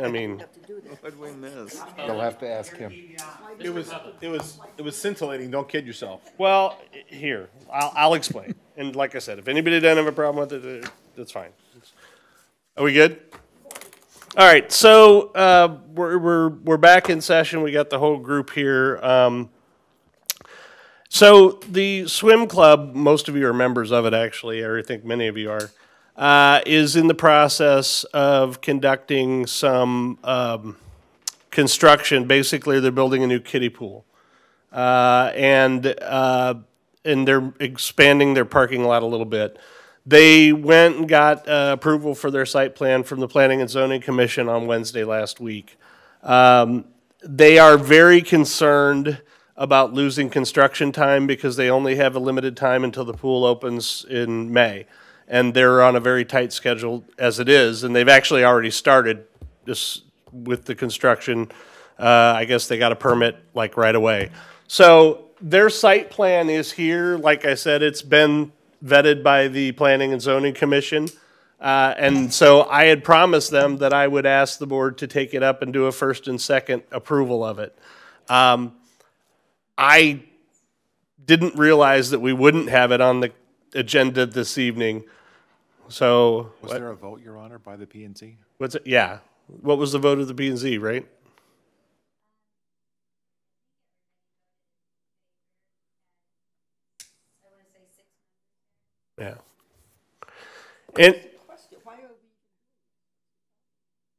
I mean, What did we miss? You'll have to ask him. It was scintillating. Don't kid yourself. well, here, I'll explain. And like I said, if anybody doesn't have a problem with it, that's fine. Are we good? All right, so we're back in session. We got the whole group here. So the swim club, most of you are members of it, actually, or I think many of you are, is in the process of conducting some construction. Basically, they're building a new kiddie pool, and they're expanding their parking lot a little bit. They went and got approval for their site plan from the Planning and Zoning Commission on Wednesday last week. They are very concerned about losing construction time because they only have a limited time until the pool opens in May. And they're on a very tight schedule as it is, and they've actually already started this with the construction. I guess they got a permit like right away. So their site plan is here. Like I said, it's been vetted by the Planning and Zoning Commission. And so I had promised them that I would ask the board to take it up and do a first and second approval of it. I didn't realize that we wouldn't have it on the agenda this evening. So Was there a vote, Your Honor, by the P&Z? what's it? Yeah. What was the vote of the P&Z, right? Yeah. And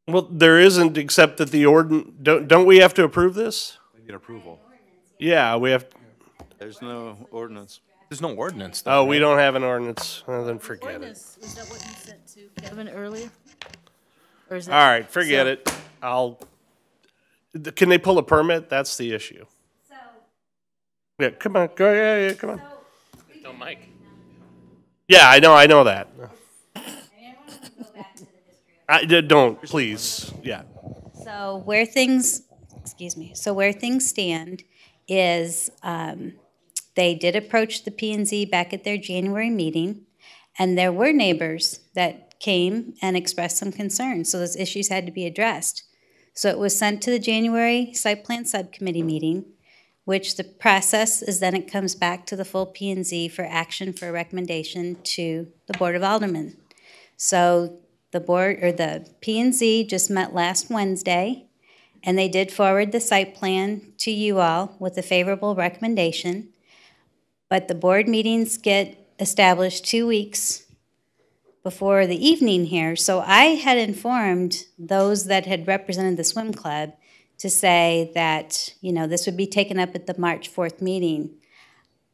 well, there isn't, except that the ordinance. Don't we have to approve this? We need approval. Yeah, we have. There's no ordinance. There's no ordinance, though. Oh, we don't have an ordinance. Well, then forget it. Ordinance, is that what you sent to Kevin earlier? Or is All that, right, forget it. Can they pull a permit? That's the issue. Yeah, come on, go, yeah, come on. No, Mike. Yeah, I know that. Don't, please, yeah. So where things stand is they did approach the P&Z back at their January meeting, and there were neighbors that came and expressed some concerns, so those issues had to be addressed. So it was sent to the January Site Plan Subcommittee meeting, which the process is then it comes back to the full P&Z for action for a recommendation to the Board of Aldermen. So the board, or the P&Z, just met last Wednesday, and they did forward the site plan to you all with a favorable recommendation. But the board meetings get established 2 weeks before the evening here. So I had informed those that had represented the swim club to say that, you know, this would be taken up at the March 4th meeting.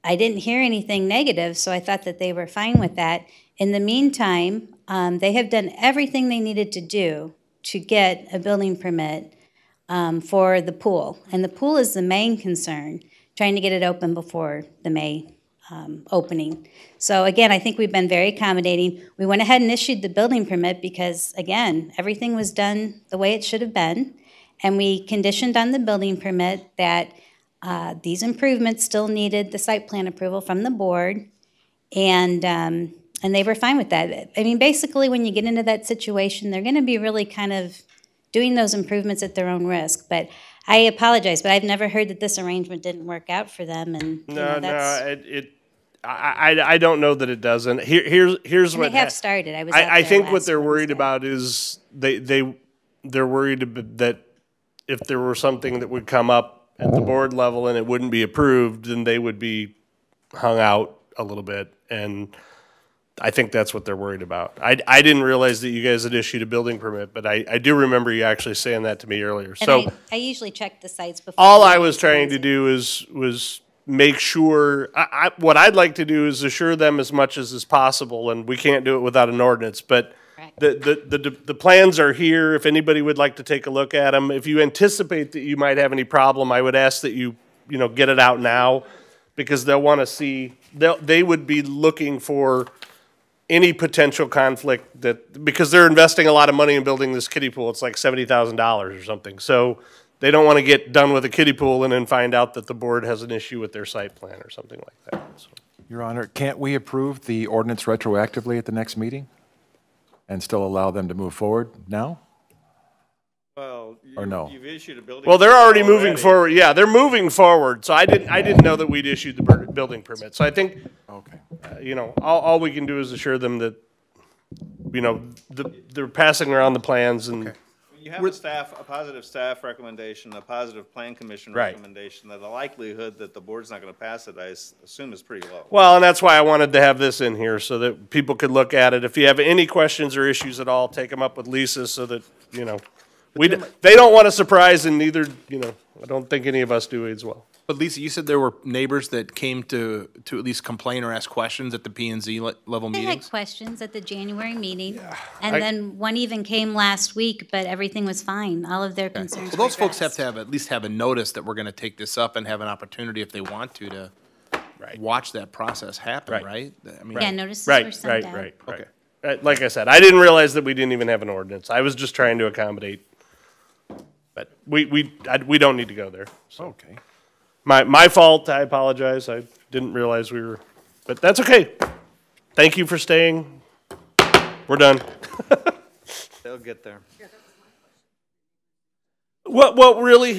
I didn't hear anything negative, so I thought that they were fine with that. In the meantime, they have done everything they needed to do to get a building permit for the pool. And the pool is the main concern, trying to get it open before the May opening. So again, I think we've been very accommodating. We went ahead and issued the building permit because, again, everything was done the way it should have been. And we conditioned on the building permit that these improvements still needed the site plan approval from the board. And they were fine with that. I mean, basically, when you get into that situation, they're going to be really kind of doing those improvements at their own risk. But I apologize, but I've never heard that this arrangement didn't work out for them. And I don't know that it doesn't. Here's what they have started. I think what they're worried about is they're worried that if there were something that would come up at the board level and it wouldn't be approved, then they would be hung out a little bit. And I think that's what they're worried about. I didn't realize that you guys had issued a building permit, but I do remember you actually saying that to me earlier. And so I usually check the sites before. all I was trying to do was make sure. What I'd like to do is assure them as much as is possible, and we can't do it without an ordinance. But the plans are here. If anybody would like to take a look at them, if you anticipate that you might have any problem, I would ask that you get it out now, because they'll want to see. They would be looking for any potential conflict because they're investing a lot of money in building this kiddie pool. It's like $70,000 or something. So they don't want to get done with a kiddie pool and then find out that the board has an issue with their site plan or something like that. So. Your Honor, can't we approve the ordinance retroactively at the next meeting and still allow them to move forward now? Well, Or no? You've issued a building. Well, they're permit already moving forward. Yeah, they're moving forward. So I didn't know that we'd issued the building permit. So I think, Okay. you know, all we can do is assure them that, you know, they're passing around the plans and. You have a positive staff recommendation, a positive plan commission Right. recommendation, that the likelihood that the board's not gonna pass it, assume is pretty low. Well, and that's why I wanted to have this in here so that people could look at it. If you have any questions or issues at all, take them up with Lisa so that, you know, they don't want a surprise and neither, you know, I don't think any of us do as well. But Lisa, you said there were neighbors that came to at least complain or ask questions at the P and Z level They had meetings? questions at the January meeting, I- and then one even came last week, but everything was fine. All of their concerns Well, were those folks have addressed. to at least have a notice that we're gonna take this up and have an opportunity if they want to watch that process happen, Right. right? I mean, Yeah, notices were Right, sent right, out. right, right. Like I said, I didn't realize that we didn't even have an ordinance. I was just trying to accommodate. But we don't need to go there. So. Okay. My fault, I apologize. I didn't realize we were, but that's okay. Thank you for staying. We're done. They'll get there. What really,